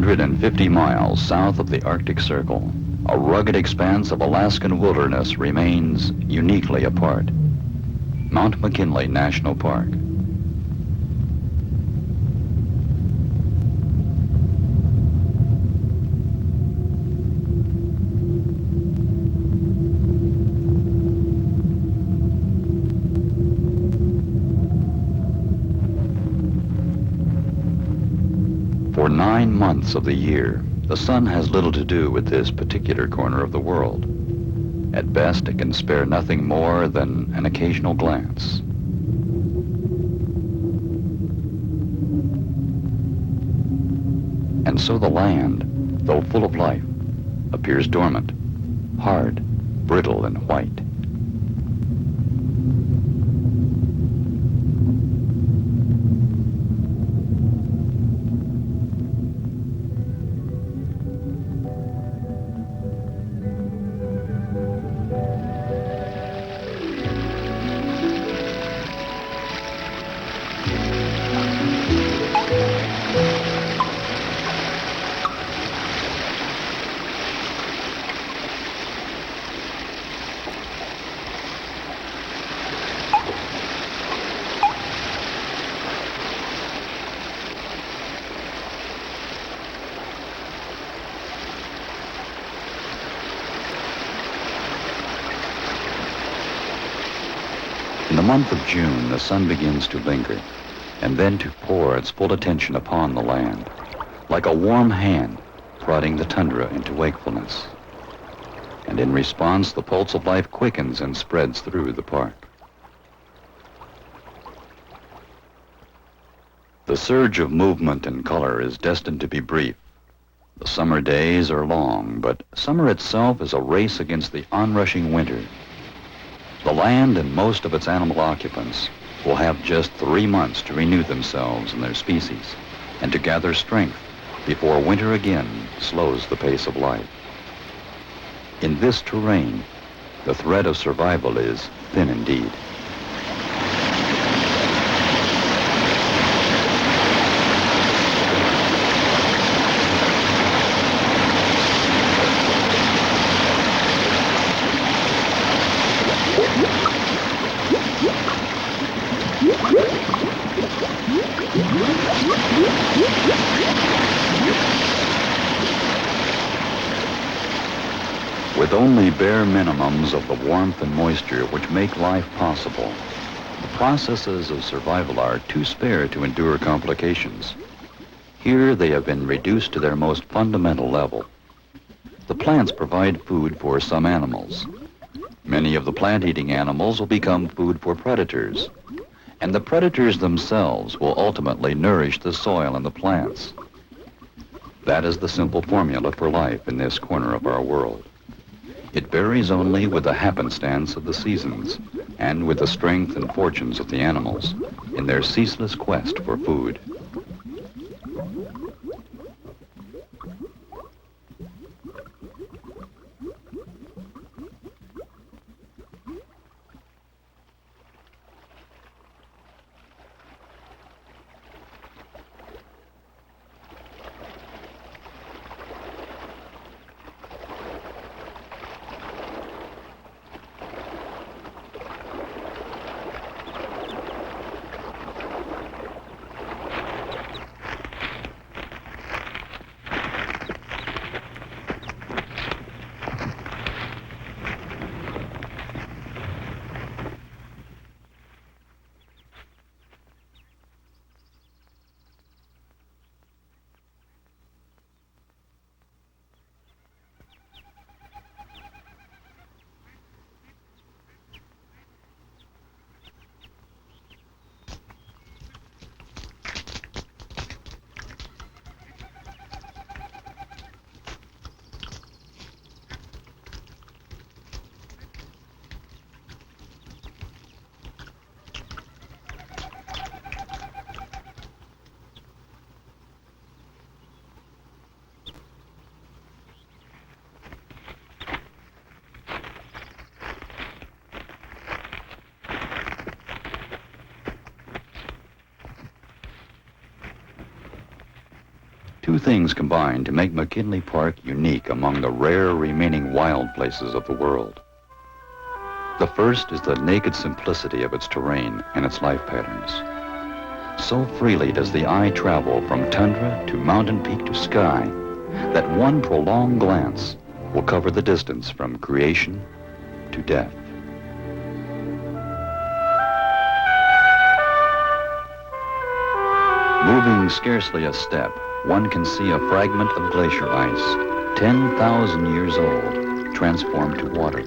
250 miles south of the Arctic Circle, a rugged expanse of Alaskan wilderness remains uniquely apart. Mount McKinley National Park. For 9 months of the year, the sun has little to do with this particular corner of the world. At best, it can spare nothing more than an occasional glance. And so the land, though full of life, appears dormant, hard, brittle, and white. In the month of June, the sun begins to linger, and then to pour its full attention upon the land, like a warm hand prodding the tundra into wakefulness. And in response, the pulse of life quickens and spreads through the park. The surge of movement and color is destined to be brief. The summer days are long, but summer itself is a race against the onrushing winter. The land and most of its animal occupants will have just 3 months to renew themselves and their species and to gather strength before winter again slows the pace of life. In this terrain, the thread of survival is thin indeed. With only bare minimums of the warmth and moisture which make life possible, the processes of survival are too spare to endure complications. Here they have been reduced to their most fundamental level. The plants provide food for some animals. Many of the plant-eating animals will become food for predators, and the predators themselves will ultimately nourish the soil and the plants. That is the simple formula for life in this corner of our world. It varies only with the happenstance of the seasons and with the strength and fortunes of the animals in their ceaseless quest for food. Two things combine to make McKinley Park unique among the rare remaining wild places of the world. The first is the naked simplicity of its terrain and its life patterns. So freely does the eye travel from tundra to mountain peak to sky that one prolonged glance will cover the distance from creation to death. Moving scarcely a step, one can see a fragment of glacier ice, 10,000 years old, transformed to water.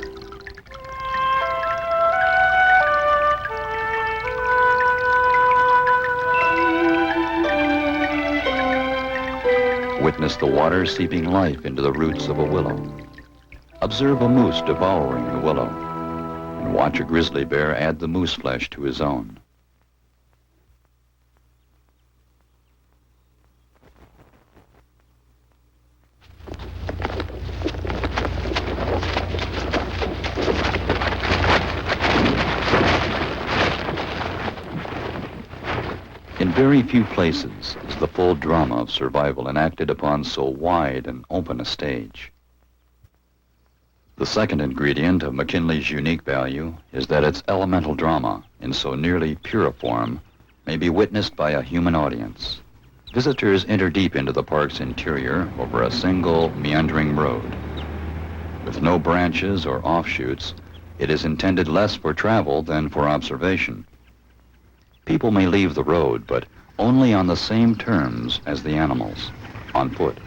Witness the water seeping life into the roots of a willow. Observe a moose devouring the willow, and watch a grizzly bear add the moose flesh to his own. In very few places is the full drama of survival enacted upon so wide and open a stage. The second ingredient of McKinley's unique value is that its elemental drama, in so nearly pure a form, may be witnessed by a human audience. Visitors enter deep into the park's interior over a single meandering road. With no branches or offshoots, it is intended less for travel than for observation. People may leave the road, but only on the same terms as the animals, on foot.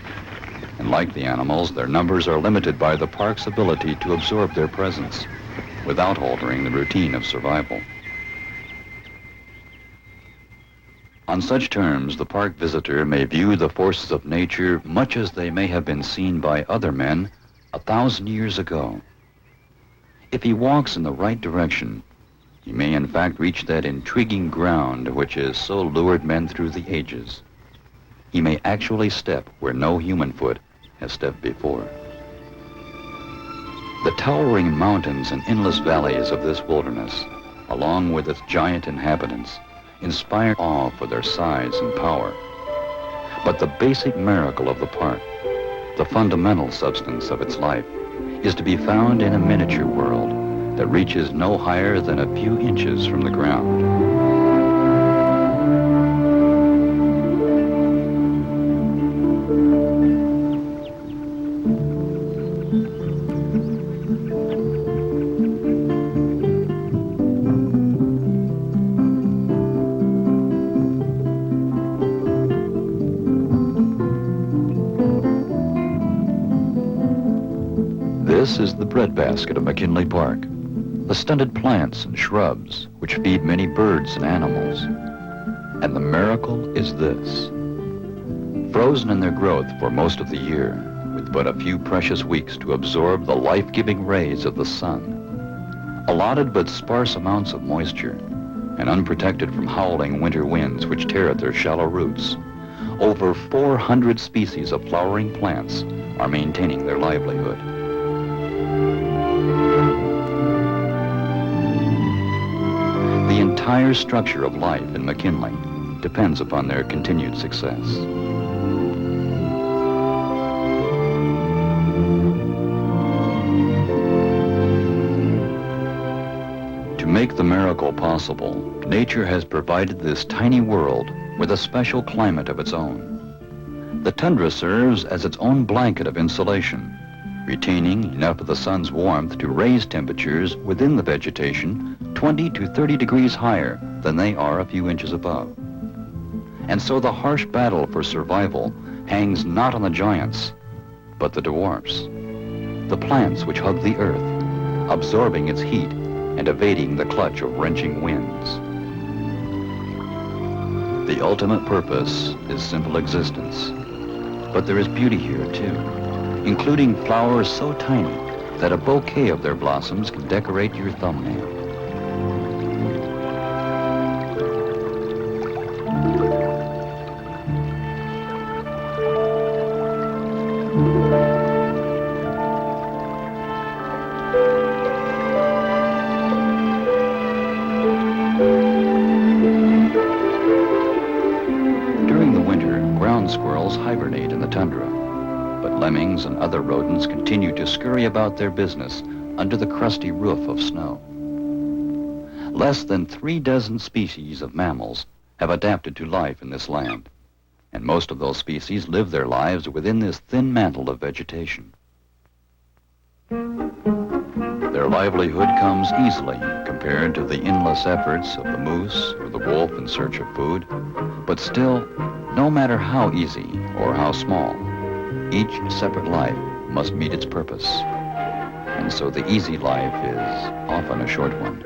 And like the animals, their numbers are limited by the park's ability to absorb their presence without altering the routine of survival. On such terms, the park visitor may view the forces of nature much as they may have been seen by other men 1,000 years ago. If he walks in the right direction, he may in fact reach that intriguing ground which has so lured men through the ages. He may actually step where no human foot has stepped before. The towering mountains and endless valleys of this wilderness, along with its giant inhabitants, inspire awe for their size and power. But the basic miracle of the park, the fundamental substance of its life, is to be found in a miniature world that reaches no higher than a few inches from the ground. This is the breadbasket of McKinley Park. The stunted plants and shrubs which feed many birds and animals. And the miracle is this. Frozen in their growth for most of the year, with but a few precious weeks to absorb the life-giving rays of the sun, allotted but sparse amounts of moisture, and unprotected from howling winter winds which tear at their shallow roots, over 400 species of flowering plants are maintaining their livelihood. The entire structure of life in McKinley depends upon their continued success. To make the miracle possible, nature has provided this tiny world with a special climate of its own. The tundra serves as its own blanket of insulation, retaining enough of the sun's warmth to raise temperatures within the vegetation 20 to 30 degrees higher than they are a few inches above. And so the harsh battle for survival hangs not on the giants, but the dwarfs, the plants which hug the earth, absorbing its heat and evading the clutch of wrenching winds. The ultimate purpose is simple existence, but there is beauty here too, including flowers so tiny that a bouquet of their blossoms can decorate your thumbnail. mammals hibernate in the tundra, but lemmings and other rodents continue to scurry about their business under the crusty roof of snow. Less than 36 species of mammals have adapted to life in this land, and most of those species live their lives within this thin mantle of vegetation. Their livelihood comes easily compared to the endless efforts of the moose or the wolf in search of food, but still, no matter how easy or how small, each separate life must meet its purpose, and so the easy life is often a short one.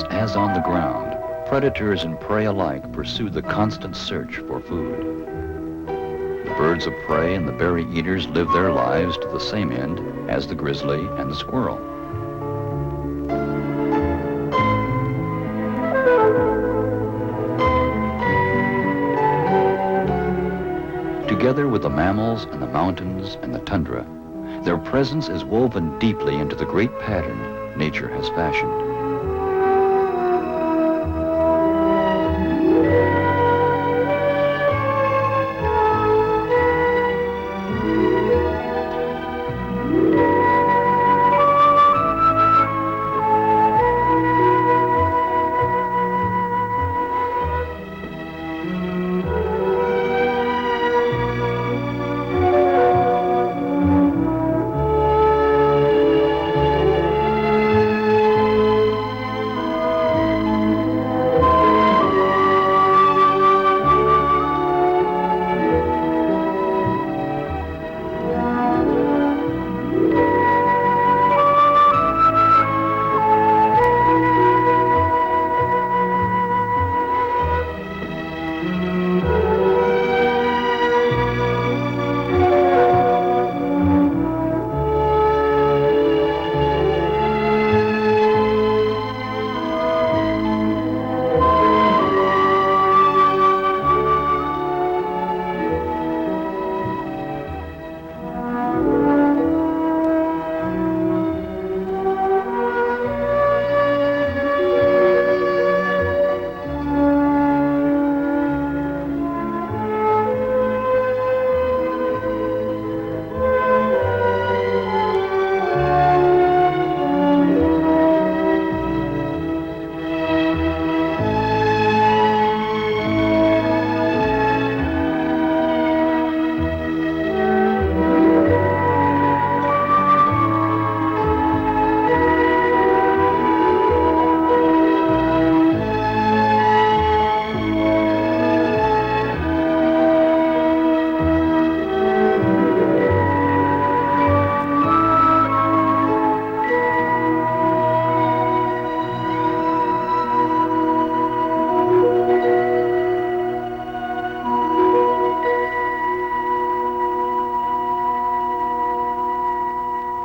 As on the ground, predators and prey alike pursue the constant search for food. The birds of prey and the berry eaters live their lives to the same end as the grizzly and the squirrel. Together with the mammals and the mountains and the tundra, their presence is woven deeply into the great pattern nature has fashioned.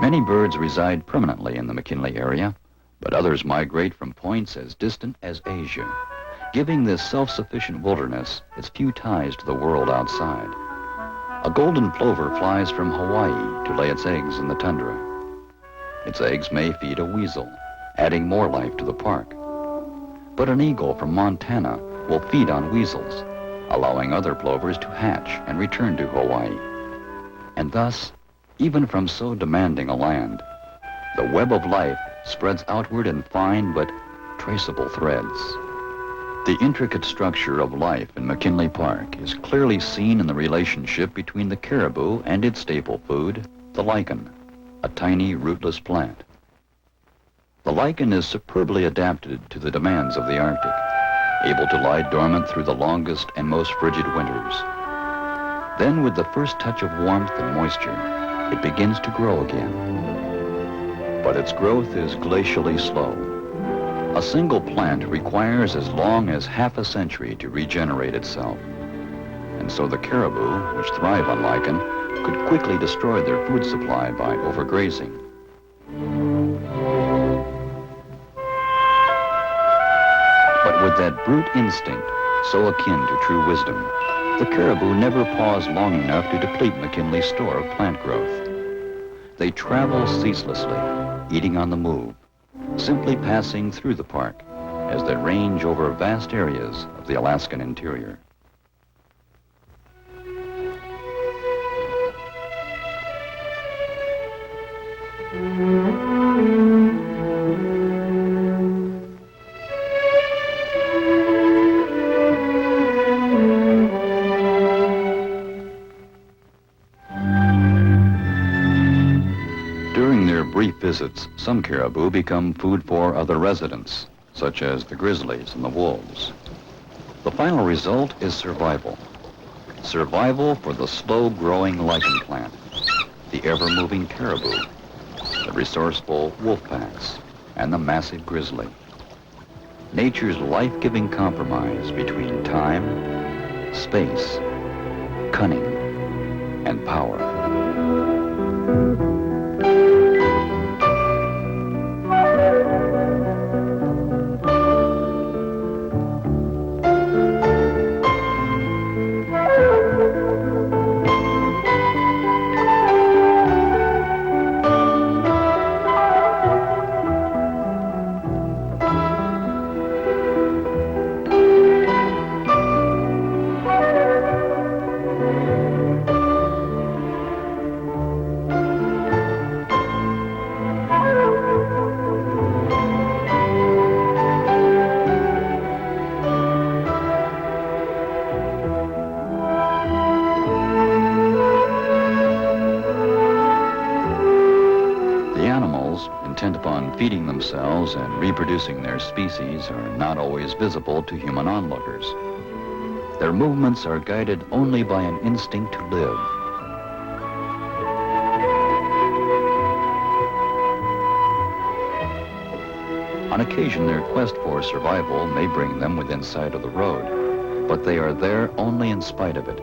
Many birds reside permanently in the McKinley area, but others migrate from points as distant as Asia. giving this self-sufficient wilderness its few ties to the world outside. A golden plover flies from Hawaii to lay its eggs in the tundra. Its eggs may feed a weasel, adding more life to the park. But an eagle from Montana will feed on weasels, allowing other plovers to hatch and return to Hawaii. And thus, even from so demanding a land, the web of life spreads outward in fine but traceable threads. The intricate structure of life in McKinley Park is clearly seen in the relationship between the caribou and its staple food, the lichen, a tiny rootless plant. The lichen is superbly adapted to the demands of the Arctic, able to lie dormant through the longest and most frigid winters. Then, with the first touch of warmth and moisture, it begins to grow again. But its growth is glacially slow. A single plant requires as long as half a century to regenerate itself. And so the caribou, which thrive on lichen, could quickly destroy their food supply by overgrazing. But with that brute instinct, so akin to true wisdom, the caribou never pause long enough to deplete McKinley's store of plant growth. They travel ceaselessly, eating on the move, simply passing through the park as they range over vast areas of the Alaskan interior. During their brief visits, some caribou become food for other residents, such as the grizzlies and the wolves. The final result is survival. Survival for the slow-growing lichen plant, the ever-moving caribou, the resourceful wolf packs, and the massive grizzly. Nature's life-giving compromise between time, space, cunning, and power. Intent upon feeding themselves and reproducing their species are not always visible to human onlookers. Their movements are guided only by an instinct to live. On occasion, their quest for survival may bring them within sight of the road, but they are there only in spite of it,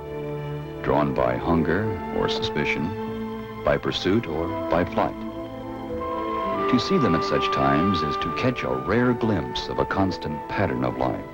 drawn by hunger or suspicion, by pursuit or by flight. To see them at such times is to catch a rare glimpse of a constant pattern of life.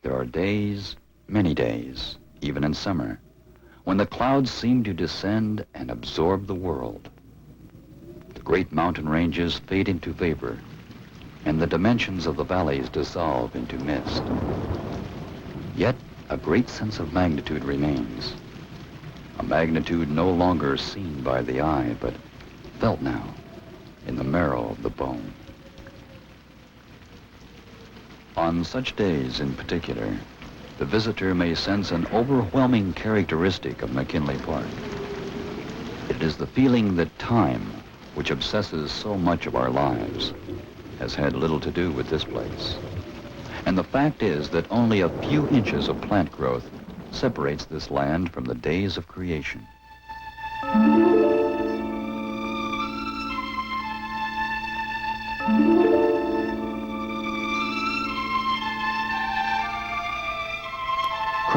There are days, many days, even in summer, when the clouds seem to descend and absorb the world. The great mountain ranges fade into vapor, and the dimensions of the valleys dissolve into mist. Yet a great sense of magnitude remains, a magnitude no longer seen by the eye, but felt now in the marrow of the bone. On such days in particular, the visitor may sense an overwhelming characteristic of McKinley Park. It is the feeling that time, which obsesses so much of our lives, has had little to do with this place. And the fact is that only a few inches of plant growth separates this land from the days of creation.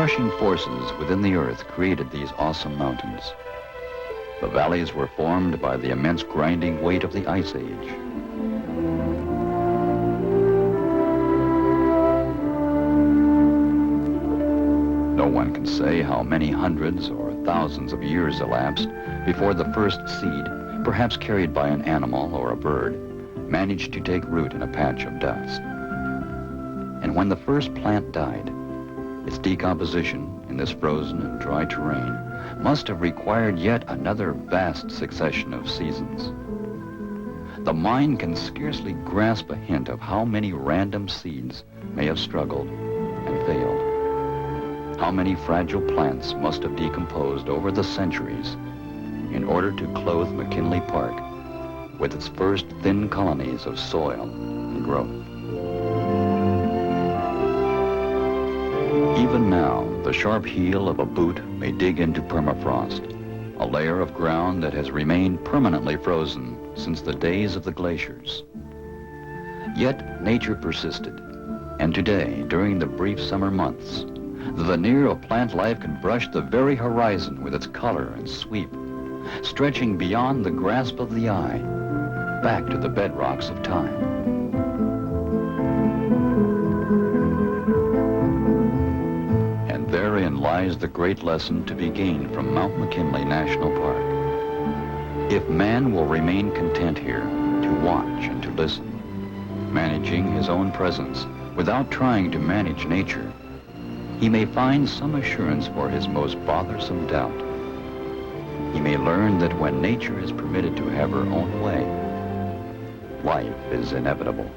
Crushing forces within the earth created these awesome mountains. The valleys were formed by the immense grinding weight of the Ice Age. No one can say how many hundreds or thousands of years elapsed before the first seed, perhaps carried by an animal or a bird, managed to take root in a patch of dust. And when the first plant died, its decomposition in this frozen and dry terrain must have required yet another vast succession of seasons. The mind can scarcely grasp a hint of how many random seeds may have struggled and failed. How many fragile plants must have decomposed over the centuries in order to clothe McKinley Park with its first thin colonies of soil and growth. Even now, the sharp heel of a boot may dig into permafrost, a layer of ground that has remained permanently frozen since the days of the glaciers. Yet nature persisted, and today, during the brief summer months, the veneer of plant life can brush the very horizon with its color and sweep, stretching beyond the grasp of the eye, back to the bedrocks of time. Therein lies the great lesson to be gained from Mount McKinley National Park. If man will remain content here to watch and to listen, managing his own presence without trying to manage nature, he may find some assurance for his most bothersome doubt. He may learn that when nature is permitted to have her own way, life is inevitable.